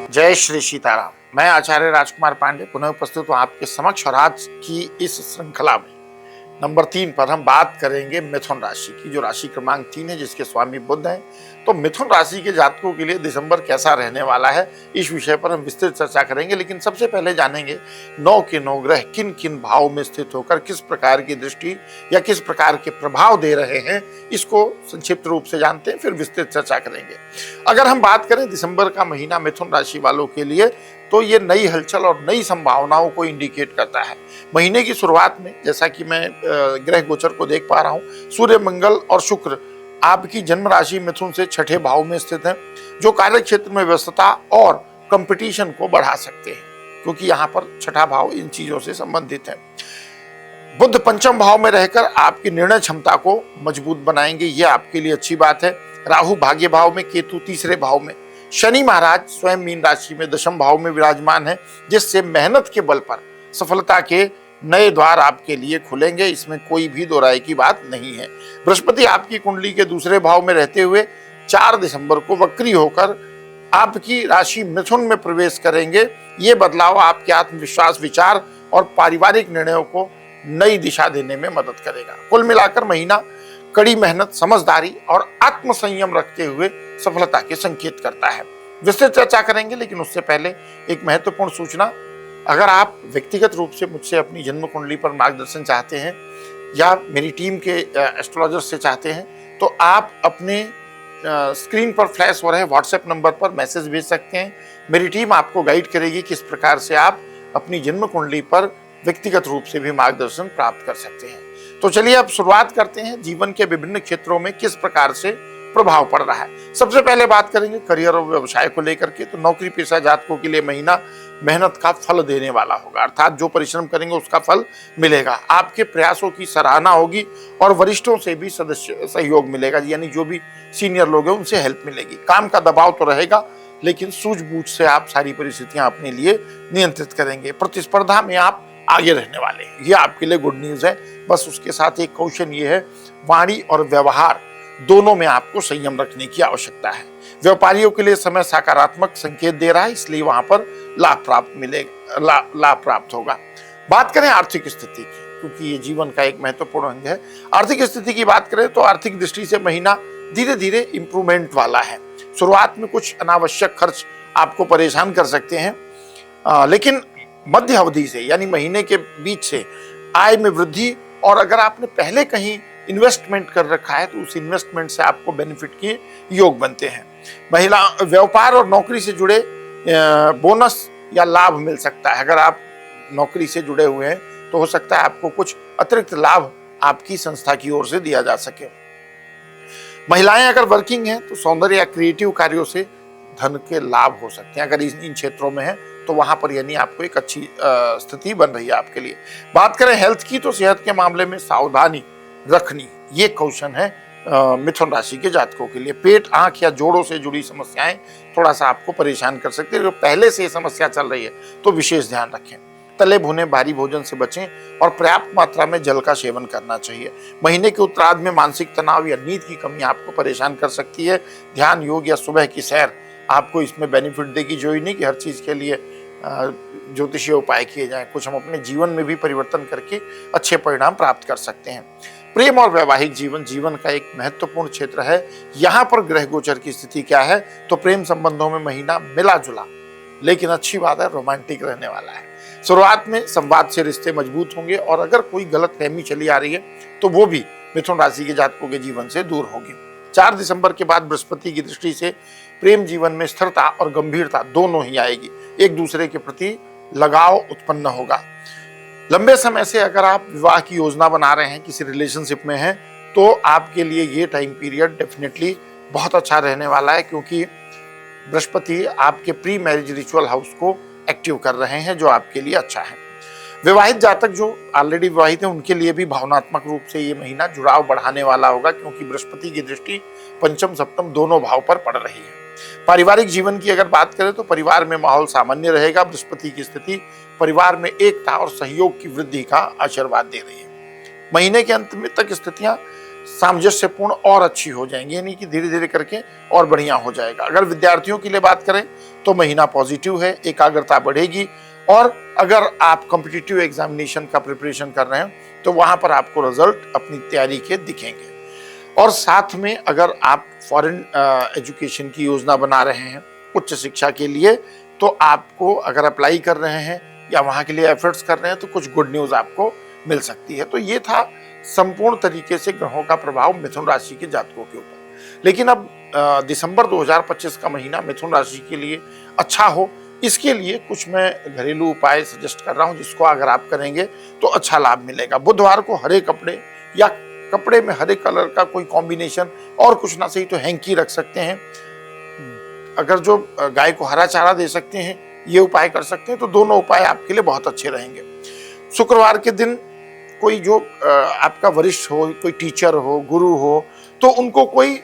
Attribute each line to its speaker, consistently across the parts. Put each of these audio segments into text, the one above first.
Speaker 1: जय श्री सीताराम। मैं आचार्य राजकुमार पांडे पुनः उपस्थित हूँ आपके समक्ष और आज की इस श्रृंखला में नंबर 3 पर हम बात करेंगे मिथुन राशि की, जो राशि क्रमांक 3 है, जिसके स्वामी बुध हैं। तो मिथुन राशि के जातकों के लिए दिसंबर कैसा रहने वाला है, इस विषय पर हम विस्तृत चर्चा करेंगे। लेकिन सबसे पहले जानेंगे 9 के 9 ग्रह किन किन भाव में स्थित होकर किस प्रकार की दृष्टि या किस प्रकार के प्रभाव दे रहे हैं, इसको संक्षिप्त रूप से जानते हैं, फिर विस्तृत चर्चा करेंगे। अगर हम बात करें दिसंबर का महीना मिथुन राशि वालों के लिए, तो ये नई हलचल और नई संभावनाओं को इंडिकेट करता है। महीने की शुरुआत में जैसा कि मैं ग्रह गोचर को देख पा रहा हूँ, सूर्य, मंगल और शुक्र आपकी जन्म राशि मिथुन से 6ठे भाव में स्थित हैं, जो कार्य क्षेत्र में व्यस्तता और कंपटीशन को बढ़ा सकते हैं, क्योंकि यहाँ पर 6ठा भाव इन चीजों से संबंधित है। बुध पंचम भाव में रहकर आपकी निर्णय क्षमता को मजबूत बनाएंगे, ये आपके लिए अच्छी बात है। राहु भाग्य भाव में, केतु तीसरे भाव में, शनि महाराज स्वयं मीन राशि में दशम भाव में विराजमान है, जिससे मेहनत के बल पर सफलता के नए द्वार आपके लिए खुलेंगे, इसमें कोई भी दो राय की बात नहीं है। बृहस्पति आपकी कुंडली के दूसरे भाव में रहते हुए 4 दिसंबर को वक्री होकर आपकी राशि मिथुन में प्रवेश करेंगे। ये बदलाव आपके आत्मविश्वास, विचार और पारिवारिक निर्णयों को नई दिशा देने में मदद करेगा। कुल मिलाकर महीना कड़ी मेहनत, समझदारी और आत्मसंयम रखते हुए सफलता के संकेत करता है। विस्तृत चर्चा करेंगे, लेकिन उससे पहले एक महत्वपूर्ण सूचना। अगर आप व्यक्तिगत रूप से मुझसे अपनी जन्म कुंडली पर मार्गदर्शन चाहते हैं या मेरी टीम के एस्ट्रोलॉजर से चाहते हैं, तो आप अपने स्क्रीन पर फ्लैश हो रहे व्हाट्सएप नंबर पर मैसेज भेज सकते हैं। मेरी टीम आपको गाइड करेगी किस प्रकार से आप अपनी जन्म कुंडली पर व्यक्तिगत रूप से भी मार्गदर्शन प्राप्त कर सकते हैं। तो चलिए अब शुरुआत करते हैं जीवन के विभिन्न क्षेत्रों में किस प्रकार से प्रभाव पड़ रहा है। सबसे पहले बात करेंगे करियर और व्यवसाय को लेकर के। तो नौकरी पेशा जातकों के लिए महीना मेहनत का फल देने वाला होगा, अर्थात जो परिश्रम करेंगे उसका फल मिलेगा। आपके प्रयासों की सराहना होगी और वरिष्ठों से भी सदस्य सहयोग मिलेगा, यानी जो भी सीनियर लोग हैं उनसे हेल्प मिलेगी। काम का दबाव तो रहेगा, लेकिन सूझबूझ से आप सारी परिस्थितियां अपने लिए नियंत्रित करेंगे। प्रतिस्पर्धा में आप आगे रहने वाले हैं, ये आपके लिए गुड न्यूज है। बस उसके साथ एक कौशल ये है, वाणी और व्यवहार दोनों में आपको संयम रखने की आवश्यकता है। व्यापारियों के लिए समय सकारात्मक संकेत दे रहा है, इसलिए वहां पर लाभ प्राप्त होगा। बात करें आर्थिक स्थिति की, क्योंकि ये जीवन का एक महत्वपूर्ण अंग है। आर्थिक स्थिति की बात करें तो आर्थिक दृष्टि से महीना धीरे धीरे इंप्रूवमेंट वाला है। शुरुआत में कुछ अनावश्यक खर्च आपको परेशान कर सकते हैं, लेकिन मध्य अवधि से यानी महीने के बीच से आय में वृद्धि, और अगर आपने पहले कहीं इन्वेस्टमेंट कर रखा है तो उस इन्वेस्टमेंट से आपको बेनिफिट के योग बनते हैं। महिला व्यापार और नौकरी से जुड़े बोनस या लाभ मिल सकता है। अगर आप नौकरी से जुड़े हुए हैं तो हो सकता है आपको कुछ अतिरिक्त लाभ आपकी संस्था की ओर से दिया जा सके। महिलाएं अगर वर्किंग हैं तो सौंदर्य या क्रिएटिव कार्यों से धन के लाभ हो सकते हैं। अगर इन क्षेत्रों में है तो वहां पर यानी आपको एक अच्छी स्थिति बन रही है आपके लिए। बात करें हेल्थ की, तो सेहत के मामले में सावधानी रखनी ये कौशल है मिथुन राशि के जातकों के लिए। पेट, आंख या जोड़ों से जुड़ी समस्याएं थोड़ा सा आपको परेशान कर सकती है। अगर पहले से ये समस्या चल रही है तो विशेष ध्यान रखें। तले भुने भारी भोजन से बचें और पर्याप्त मात्रा में जल का सेवन करना चाहिए। महीने के उत्तरार्ध में मानसिक तनाव या नींद की कमी आपको परेशान कर सकती है। ध्यान, योग या सुबह की सैर आपको इसमें बेनिफिट देगी। जो ही नहीं कि हर चीज के लिए ज्योतिषीय उपाय किए जाएं, कुछ हम अपने जीवन में भी परिवर्तन करके अच्छे परिणाम प्राप्त कर सकते हैं। प्रेम और वैवाहिक जीवन जीवन का एक महत्वपूर्ण क्षेत्र है। यहाँ पर ग्रह गोचर की स्थिति क्या है, तो प्रेम संबंधों में महीना मिला जुला, लेकिन अच्छी बात है रोमांटिक रहने वाला है। शुरुआत में संवाद से रिश्ते मजबूत होंगे, और अगर कोई गलत फहमी चली आ रही है तो वो भी मिथुन राशि के जातकों के जीवन से दूर होगी। 4 दिसंबर के बाद बृहस्पति की दृष्टि से प्रेम जीवन में स्थिरता और गंभीरता दोनों ही आएगी। एक दूसरे के प्रति लगाव उत्पन्न होगा। लंबे समय से अगर आप विवाह की योजना बना रहे हैं, किसी रिलेशनशिप में हैं, तो आपके लिए ये टाइम पीरियड डेफिनेटली बहुत अच्छा रहने वाला है, क्योंकि बृहस्पति आपके प्री मैरिज रिचुअल हाउस को एक्टिव कर रहे हैं, जो आपके लिए अच्छा है। विवाहित जातक जो ऑलरेडी विवाहित हैं उनके लिए भी भावनात्मक रूप से ये महीना जुड़ाव बढ़ाने वाला होगा, क्योंकि बृहस्पति की दृष्टि पंचम सप्तम दोनों भाव पर पड़ रही है। पारिवारिक जीवन की अगर बात करें तो परिवार में माहौल सामान्य रहेगा। बृहस्पति की स्थिति परिवार में एकता और सहयोग की वृद्धि का आशीर्वाद दे रही है। महीने के अंत में तक स्थितियां सामंजस्यपूर्ण और अच्छी हो जाएंगी, यानी कि धीरे धीरे करके और बढ़िया हो जाएगा। अगर विद्यार्थियों के लिए बात करें तो महीना पॉजिटिव है, एकाग्रता बढ़ेगी। और अगर आप कॉम्पिटिटिव एग्जामिनेशन का प्रिपरेशन कर रहे हैं तो वहां पर आपको रिजल्ट अपनी तैयारी के दिखेंगे। और साथ में अगर आप फॉरेन एजुकेशन की योजना बना रहे हैं उच्च शिक्षा के लिए, तो आपको अगर अप्लाई कर रहे हैं या वहाँ के लिए एफर्ट्स कर रहे हैं तो कुछ गुड न्यूज़ आपको मिल सकती है। तो ये था संपूर्ण तरीके से ग्रहों का प्रभाव मिथुन राशि के जातकों के ऊपर। लेकिन अब दिसंबर 2025 का महीना मिथुन राशि के लिए अच्छा हो, इसके लिए कुछ मैं घरेलू उपाय सजेस्ट कर रहा हूँ, जिसको अगर आप करेंगे तो अच्छा लाभ मिलेगा। बुधवार को हरे कपड़े या कपड़े में हरे कलर का कोई कॉम्बिनेशन, और कुछ ना सही तो हैंकी रख सकते हैं। अगर जो गाय को हरा चारा दे सकते हैं, ये उपाय कर सकते हैं, तो दोनों उपाय आपके लिए बहुत अच्छे रहेंगे। शुक्रवार के दिन कोई जो आपका वरिष्ठ हो, कोई टीचर हो, गुरु हो, तो उनको कोई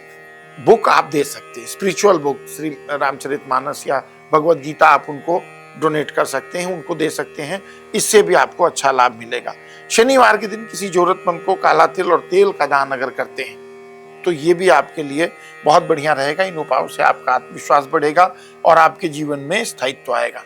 Speaker 1: बुक आप दे सकते हैं, स्पिरिचुअल बुक, श्री रामचरितमानस या भगवद गीता आप उनको डोनेट कर सकते हैं, उनको दे सकते हैं। इससे भी आपको अच्छा लाभ मिलेगा। शनिवार के दिन किसी जरूरतमंद को काला तिल और तेल का दान अगर करते हैं तो ये भी आपके लिए बहुत बढ़िया रहेगा। इन उपायों से आपका आत्मविश्वास बढ़ेगा और आपके जीवन में स्थायित्व आएगा।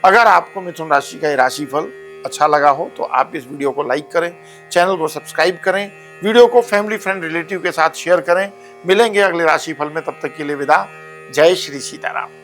Speaker 1: अगर आपको मिथुन राशि का ये राशिफल अच्छा लगा हो तो आप इस वीडियो को लाइक करें, चैनल को सब्सक्राइब करें, वीडियो को फैमिली फ्रेंड रिलेटिव के साथ शेयर करें। मिलेंगे अगले राशिफल में, तब तक के लिए विदा। जय श्री सीताराम।